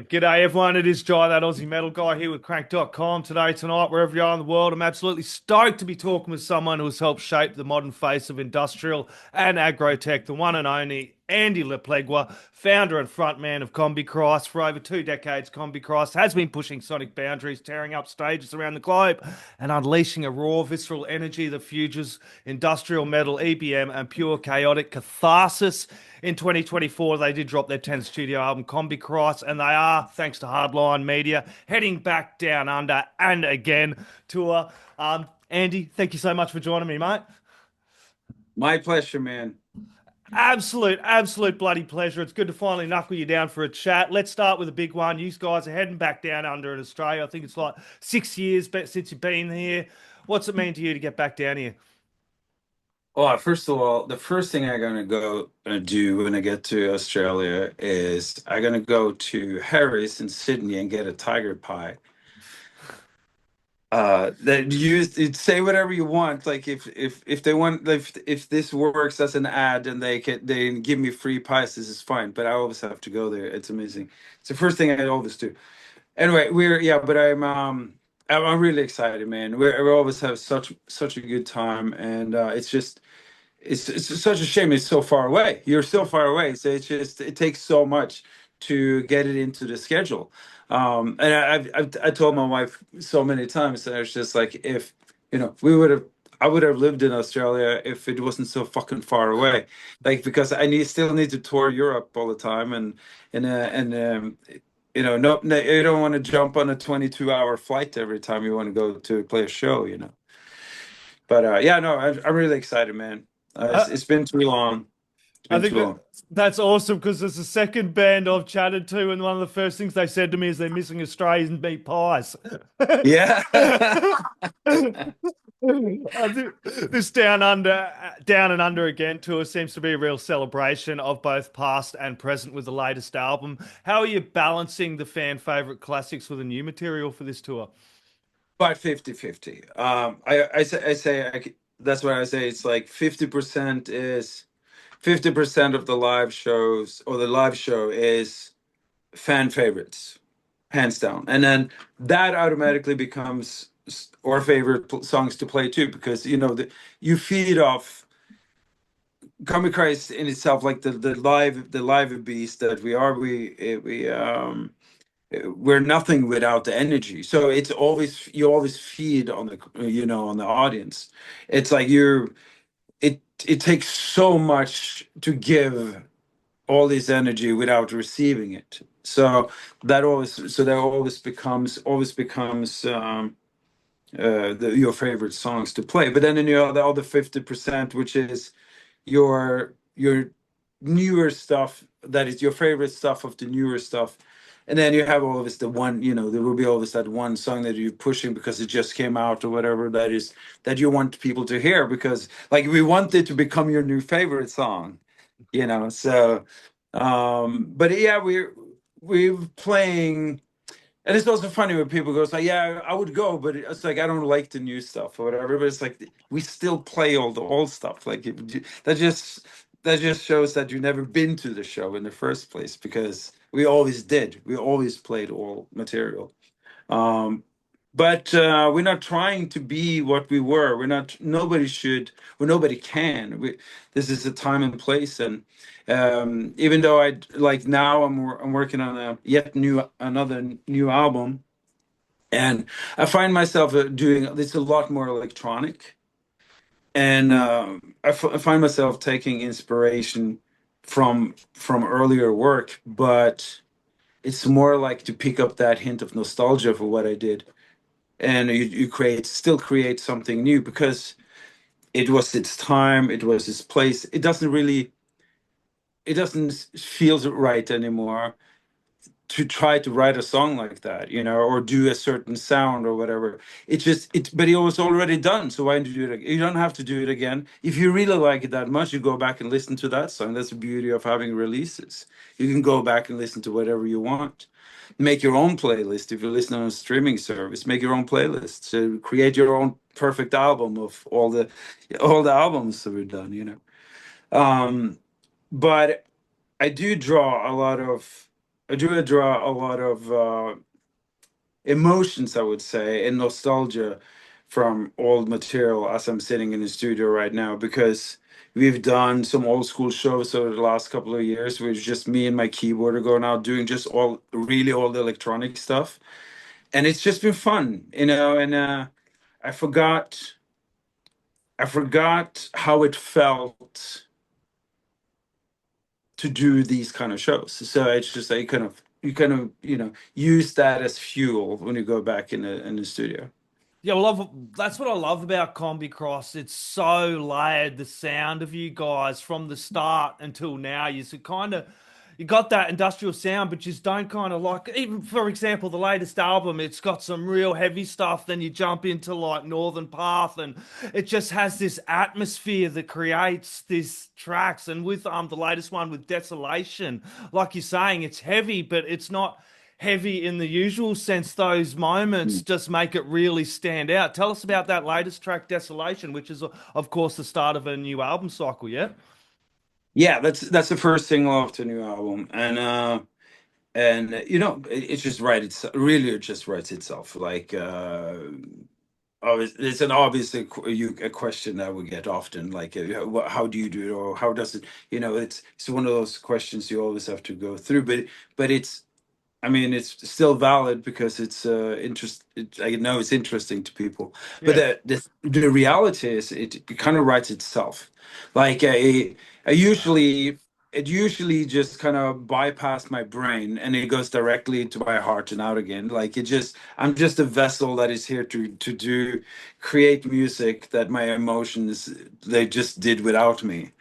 G'day everyone, it is Jai, that Aussie metal guy here with Crank.com tonight, wherever you are in the world. I'm absolutely stoked to be talking with someone who has helped shape the modern face of industrial and agro-tech, the one and only Andy LaPlegua, founder and frontman of Combichrist. For over 2 decades, Combichrist has been pushing sonic boundaries, tearing up stages around the globe, and unleashing a raw, visceral energy that fuses industrial metal, EBM, and pure chaotic catharsis. In 2024, they did drop their 10th studio album, Combichrist, and they are, thanks to Hardline Media, heading back down under and again tour. Andy, thank you so much for joining me, mate. My pleasure, man. Absolute bloody pleasure. It's good to finally knuckle you down for a chat. Let's start with a big one. You guys are heading back down under in Australia. I think it's like 6 years since you've been here. What's it mean to you to get back down here? Oh, first of all, the first thing I'm gonna go do when I get to Australia is I'm gonna go to Harry's in Sydney and get a tiger pie. That you say whatever you want. Like if they want, if this works as an ad and they give me free pies, this is fine. But I always have to go there. It's amazing. It's the first thing I always do. Anyway, but I'm really excited, man. We always have such a good time, and it's such a shame it's so far away. You're so far away, so it takes so much to get it into the schedule. And I told my wife so many times that I was just like, if we would have. I would have lived in Australia if it wasn't so fucking far away, like because still need to tour Europe all the time, and no, you don't want to jump on a 22-hour flight every time you want to go to play a show. But yeah, no, I'm really excited, man. Uh, It's been too long. It's I been think too long. that's awesome because there's a second band I've chatted to, and one of the first things they said to me is they're missing Australian meat pies. Yeah. This down and under again tour seems to be a real celebration of both past and present with the latest album. How are you balancing the fan favorite classics with the new material for this tour? About 50-50. That's what I say. It's like 50% is 50% of the live shows, or the live show is fan favorites, hands down. And then that automatically becomes our favorite songs to play too, because you feed off Comic Christ in itself, like the live beast that we are. We're nothing without the energy. So you always feed on the audience. It's like it takes so much to give all this energy without receiving it. So that always becomes your favorite songs to play. But then the other 50%, which is your newer stuff, that is your favorite stuff of the newer stuff. And then you have always the one, there will be always that one song that you're pushing because it just came out or whatever, that you want people to hear, because like we want it to become your new favorite song. So but yeah, we're playing. And it's also funny when people go, like, yeah, I would go, but it's like I don't like the new stuff or whatever. But it's like we still play all the old stuff. Like that just shows that you've never been to the show in the first place, because we always did. We always played all material. Um, but we're not trying to be what we were. We're not. Nobody should. Well, nobody can. This is a time and place, and even though I like now, I'm working on another new album, and I find myself doing it's a lot more electronic, and I find myself taking inspiration from earlier work, but it's more like to pick up that hint of nostalgia for what I did, and you create something new, because it was its time, it was its place. It doesn't feel right anymore to try to write a song like that, or do a certain sound or whatever. But it was already done. So why do you do it? You don't have to do it again. If you really like it that much, you go back and listen to that song. That's the beauty of having releases. You can go back and listen to whatever you want. Make your own playlist. If you listen on a streaming service, make your own playlist. So create your own perfect album of all the albums that we've done. But I do draw a lot of I do draw a lot of emotions, I would say, and nostalgia from old material as I'm sitting in the studio right now, because we've done some old school shows over the last couple of years where it's just me and my keyboard are going out doing just all really old electronic stuff. And it's just been fun, and I forgot I forgot how it felt to do these kind of shows. So it's just like you kind of use that as fuel when you go back in the studio. Yeah, I love that's what I love about Combicross. It's so layered, the sound of you guys from the start until now. You got that industrial sound, but just don't kind of like, even for example, the latest album, it's got some real heavy stuff. Then you jump into like Northern Path, and it just has this atmosphere that creates these tracks. And with the latest one with Desolation, like you're saying, it's heavy, but it's not heavy in the usual sense. Those moments just make it really stand out. Tell us about that latest track, Desolation, which is, of course, the start of a new album cycle, yeah? Yeah, that's the first single off the new album, and it's just right. It's really, it just writes itself. Like, it's an obviously a question that we get often. Like, how do you do it, or how does it? It's one of those questions you always have to go through. But it's, I mean, it's still valid because it's I know it's interesting to people, but Yeah. the reality is it kind of writes itself. Like, I usually it usually just kind of bypass my brain and it goes directly into my heart and out again. Like, I'm just a vessel that is here to do create music that my emotions they just did without me.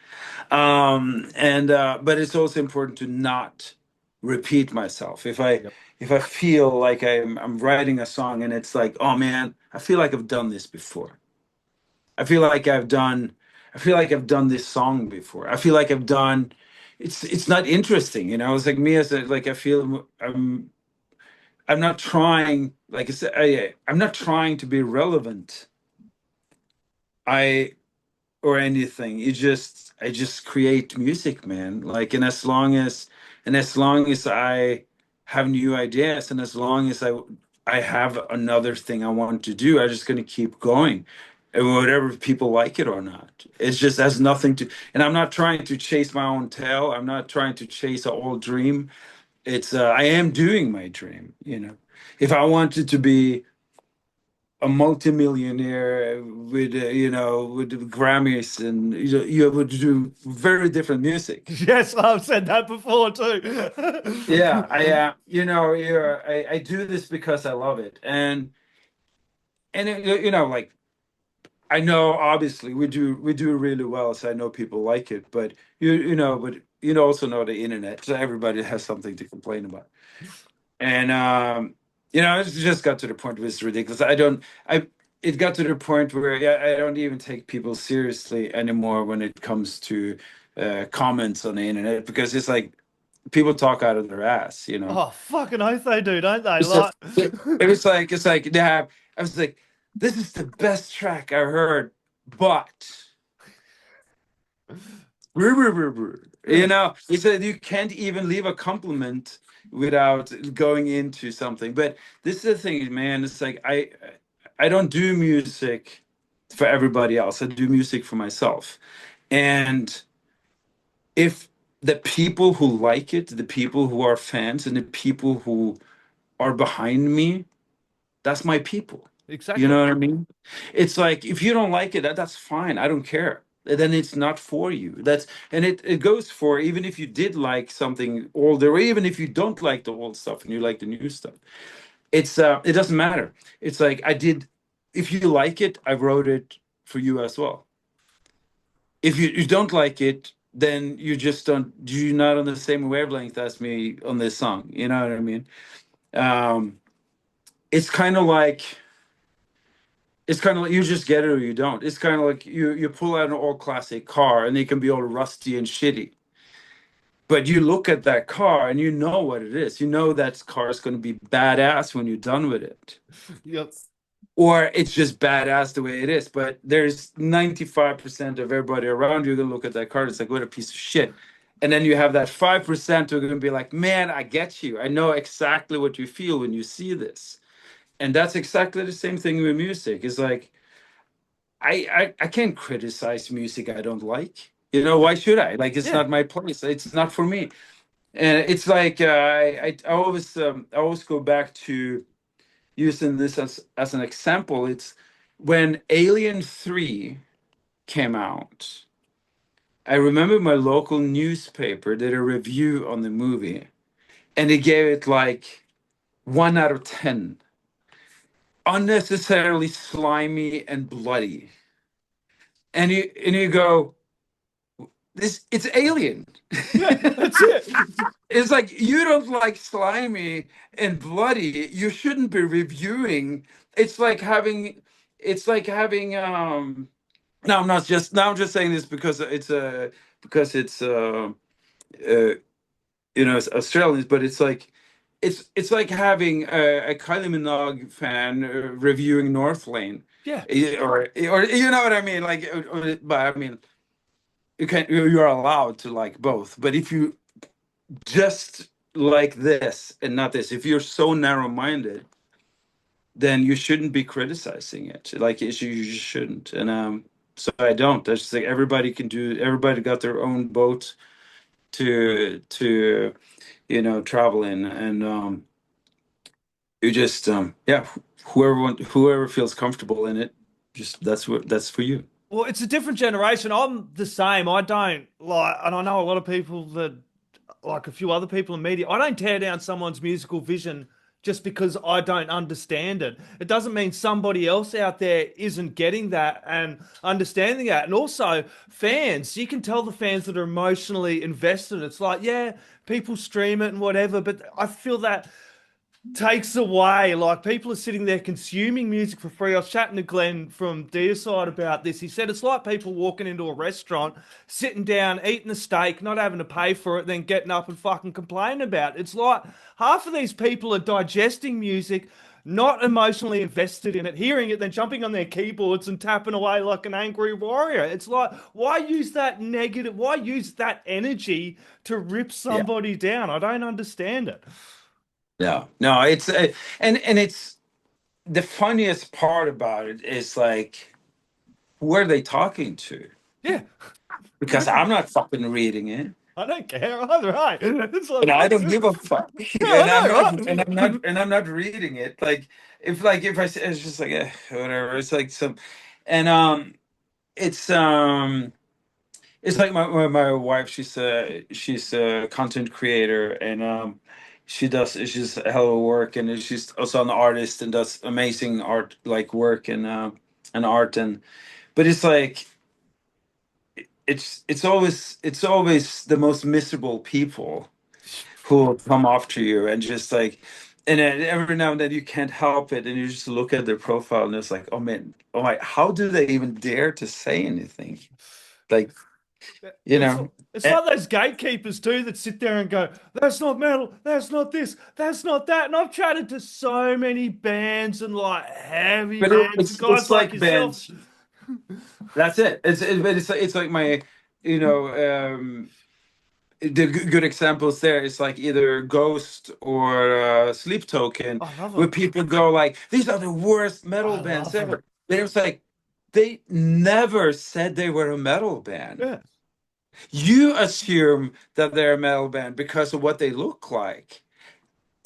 And But it's also important to not repeat myself. Yep. If I feel like I'm writing a song and it's like, oh man, I feel like I've done this before. I feel like I've done this song before. I feel like I've done it's not interesting, It's like me as a like I feel I'm not trying, like I said, I'm not trying to be relevant. I or anything. I just create music, man. Like, and as long as I have new ideas, and as long as I have another thing I want to do, I'm just gonna keep going. And whatever people like it or not. It just has nothing to, and I'm not trying to chase my own tail. I'm not trying to chase an old dream. It's I am doing my dream. If I wanted to be a multimillionaire with with Grammys, and you would do very different music. Yes, I've said that before too. Yeah, I do this because I love it, and like, I know obviously we do really well, so I know people like it, but you also know the internet, so everybody has something to complain about. And it's just got to the point where it's ridiculous. It got to the point where, yeah, I don't even take people seriously anymore when it comes to comments on the internet, because it's like people talk out of their ass. Oh, fucking oath they do, don't they? It's just Like, it's like they have. I was like, this is the best track I heard, but he said you can't even leave a compliment without going into something. But this is the thing, man. It's like I don't do music for everybody else. I do music for myself. And if the people who like it, the people who are fans, and the people who are behind me, that's my people. You exactly. know what I mean? It's like, if you don't like it, that's fine. I don't care. Then it's not for you. And it goes for, even if you did like something older, or even if you don't like the old stuff and you like the new stuff. It doesn't matter. It's like, if you like it, I wrote it for you as well. If you don't like it, then you're not on the same wavelength as me on this song. You know what I mean? Um, it's kind of like you just get it or you don't. It's kind of like you pull out an old classic car and it can be all rusty and shitty. But you look at that car and you know what it is. You know that car is going to be badass when you're done with it. Yep. Or it's just badass the way it is. But there's 95% of everybody around you gonna look at that car. It's like, what a piece of shit. And then you have that 5% who are going to be like, man, I get you. I know exactly what you feel when you see this. And that's exactly the same thing with music. It's like, I can't criticize music I don't like. You know, why should I? Like, it's Yeah. not my place. It's not for me. And it's like, I always go back to using this as an example. It's when Alien 3 came out. I remember my local newspaper did a review on the movie, and they gave it like 1 out of 10. Unnecessarily slimy and bloody. And you go, this it's Alien. Yeah, that's it. It's like you don't like slimy and bloody. You shouldn't be reviewing. It's like having no, I'm not just now I'm just saying this because it's uh it's Australians, but it's like having a Kylie Minogue fan reviewing North Lane, Yeah. or you know what I mean, like, but I mean, you're allowed to like both, but if you just like this and not this, if you're so narrow-minded, then you shouldn't be criticizing it. Like you just shouldn't, and so I don't. I just think everybody got their own boat to travel in, and you just yeah, whoever feels comfortable in it, just that's for you. Well, it's a different generation. I'm the same. I don't like, and I know a lot of people that, like a few other people in media, I don't tear down someone's musical vision just because I don't understand it. It doesn't mean somebody else out there isn't getting that and understanding that. And also, fans, you can tell the fans that are emotionally invested. It's like, yeah, people stream it and whatever, but I feel that takes away. Like, people are sitting there consuming music for free. I was chatting to Glenn from Deicide about this. He said it's like people walking into a restaurant, sitting down, eating a steak, not having to pay for it, then getting up and fucking complaining about it. It's like half of these people are digesting music, not emotionally invested in it, hearing it, then jumping on their keyboards and tapping away like an angry warrior. It's like, why use that negative? Why use that energy to rip Yeah. somebody down? I don't understand it. No, it's and it's the funniest part about it is like, who are they talking to? Yeah. Because I'm not fucking reading it. I don't care either, hey. It's like And I fuck. don't give a fuck. Yeah, And I I'm not know, and I'm not right? and I'm not reading it. Like if I say it's just like, whatever. It's like some, and it's it's like my wife. She's a content creator, and she's a hell of work, and she's also an artist and does amazing art, like work and art. And but it's like it's always the most miserable people who will come after you, and just like, and then every now and then you can't help it, and you just look at their profile and it's like, oh man, oh my, how do they even dare to say anything, like, you It's know. it's Eh, like those gatekeepers too that sit there and go, "That's not metal. That's not this. That's not that." And I've chatted to so many bands and like heavy but bands and it's guys like like yourself. bands. That's it. But it's like my, you know, the good examples there is like either Ghost or Sleep Token, I love where them. people go like, these are the worst metal I bands love them. ever. But it was like, they never said they were a metal band. Yeah. You assume that they're a metal band because of what they look like.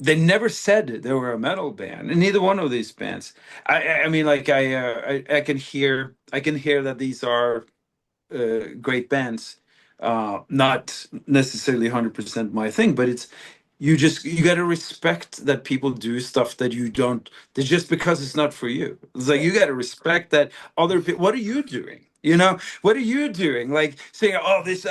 They never said they were a metal band, and neither one of these bands. I mean, like, I can hear that these are great bands. Not necessarily 100% my thing, but you got to respect that people do stuff that you don't. That just because it's not for you. It's like Yeah. you got to respect that other people. What are you doing? You know, what are you doing? Like saying, "Oh, this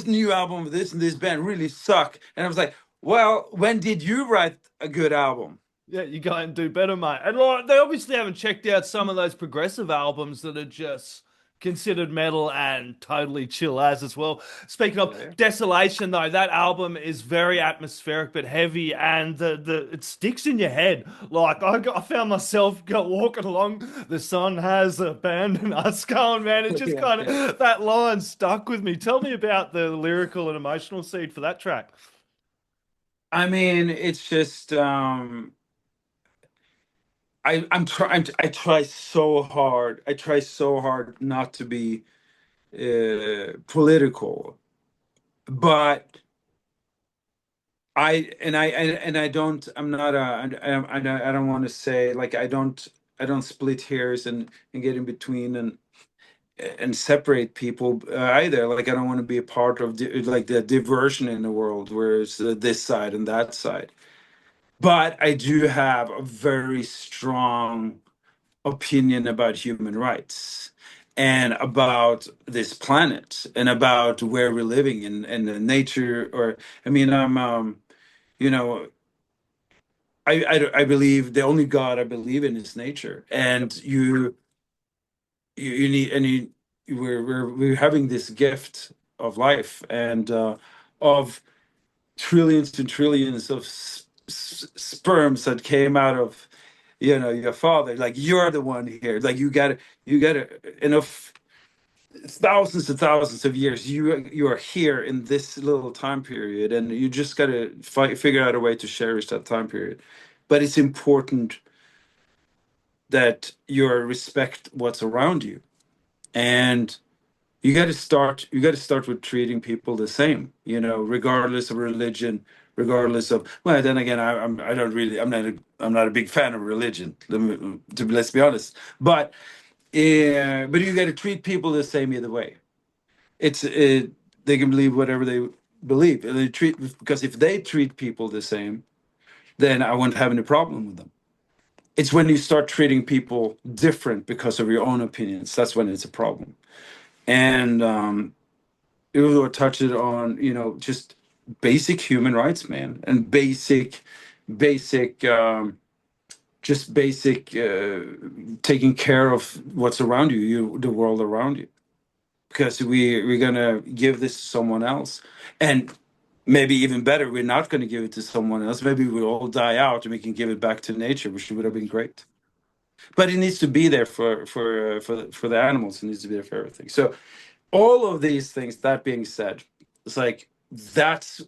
new album, this and this band really suck," and I was like, "Well, when did you write a good album?" Yeah, you go and do better, mate. And like, they obviously haven't checked out some of those progressive albums that are just considered metal and totally chill as well. Speaking of Yeah. Desolation, though, that album is very atmospheric but heavy, and the it sticks in your head. Like I found myself walking along, the sun has abandoned us, going, man. It just Yeah, kind yeah. of that line stuck with me. Tell me about the lyrical and emotional seed for that track. I mean, it's just I try so hard. I try so hard not to be political, but I don't. I'm not a. I don't want to say like I don't split hairs and get in between and separate people either. Like I don't want to be a part of like the diversion in the world where it's this side and that side. But I do have a very strong opinion about human rights and about this planet and about where we're living and the nature. Or I mean, you know, I believe the only God I believe in is nature, Yep. and you need and you we're having this gift of life and of trillions and trillions of sperms that came out of your father. Like you're the one here. Like you got enough thousands and thousands of years. You are here in this little time period, and you just got to figure out a way to cherish that time period. But it's important that you respect what's around you, and you got to start with treating people the same, regardless of religion, regardless of, well, then again, I don't really, I'm not a big fan of religion, let's be honest. But you got to treat people the same either way. They can believe whatever they believe, and because if they treat people the same, then I won't have any problem with them. It's when you start treating people different because of your own opinions, that's when it's a problem. And it will touch it on, just basic human rights, man, and basic, just basic taking care of what's around the world around you, because we're gonna give this to someone else, and maybe even better, we're not gonna give it to someone else. Maybe we'll all die out and we can give it back to nature, which would have been great. But it needs to be there for the animals. It needs to be there for everything. So all of these things, that being said, it's like that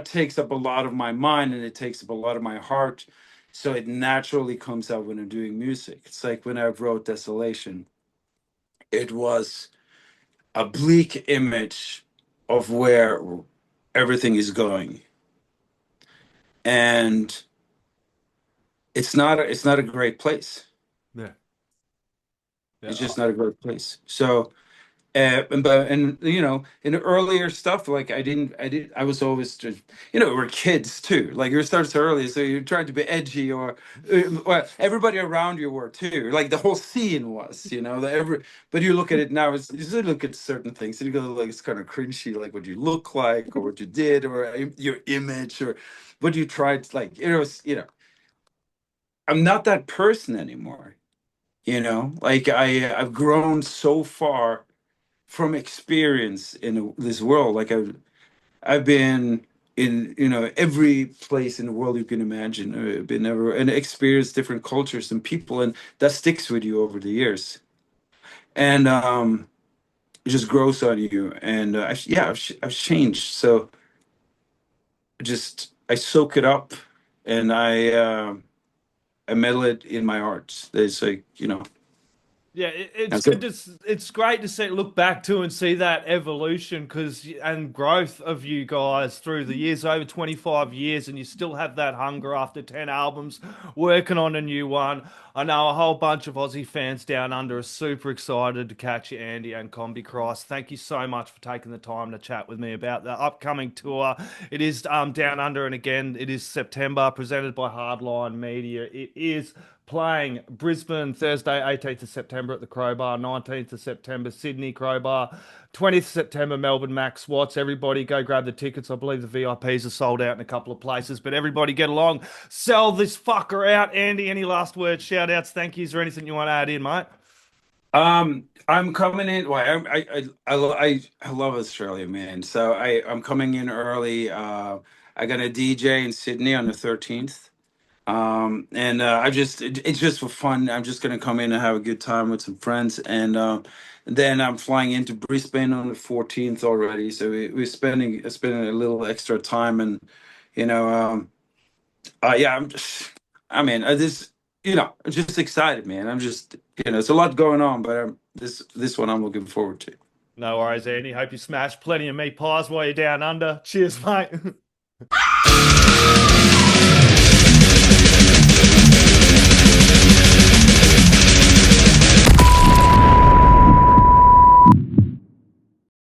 takes up a lot of my mind and it takes up a lot of my heart. So it naturally comes out when I'm doing music. It's like when I wrote Desolation, it was a bleak image of where everything is going. And it's not a great place. Yeah. It's Yeah. just not a great place. So and in the earlier stuff, like I was always just, we're kids too. Like you start so early, so you're trying to be edgy, or well, everybody around you were too. Like the whole scene was, but you look at it now, you just look at certain things and you go like, it's kind of cringy, like what you look like or what you did or your image or what you tried. Like it was, I'm not that person anymore. Like I've grown so far from experience in this world. Like I've been in every place in the world you can imagine. I've been ever and experienced different cultures and people, and that sticks with you over the years, and it just grows on you. And I've changed, so I soak it up, and I meddle it in my art. It's like Yeah, it's that's good it. to it's great to see look back to and see that evolution because and growth of you guys through the years over 25 years, and you still have that hunger after 10 albums working on a new one. I know a whole bunch of Aussie fans down under are super excited to catch you, Andy and Combichrist. Thank you so much for taking the time to chat with me about the upcoming tour. It is down under, and again it is September, presented by Hardline Media. It is playing Brisbane Thursday, 18th of September at the Crowbar, 19th of September, Sydney Crowbar, 20th of September, Melbourne Max Watts. Everybody go grab the tickets. I believe the VIPs are sold out in a couple of places, but everybody get along. Sell this fucker out. Andy, any last words, shout outs, thank yous, or anything you want to add in, mate? I'm coming in. Well, I love Australia, man. So I'm coming in early. I got a DJ in Sydney on the 13th. And it's just for fun. I'm just gonna come in and have a good time with some friends, and then I'm flying into Brisbane on the 14th already. So we're spending a little extra time, and you know, yeah, I mean, this, I'm just excited, man. I'm just, it's a lot going on, but this one I'm looking forward to. No worries, Andy. Hope you smash plenty of meat pies while you're down under. Cheers, mate.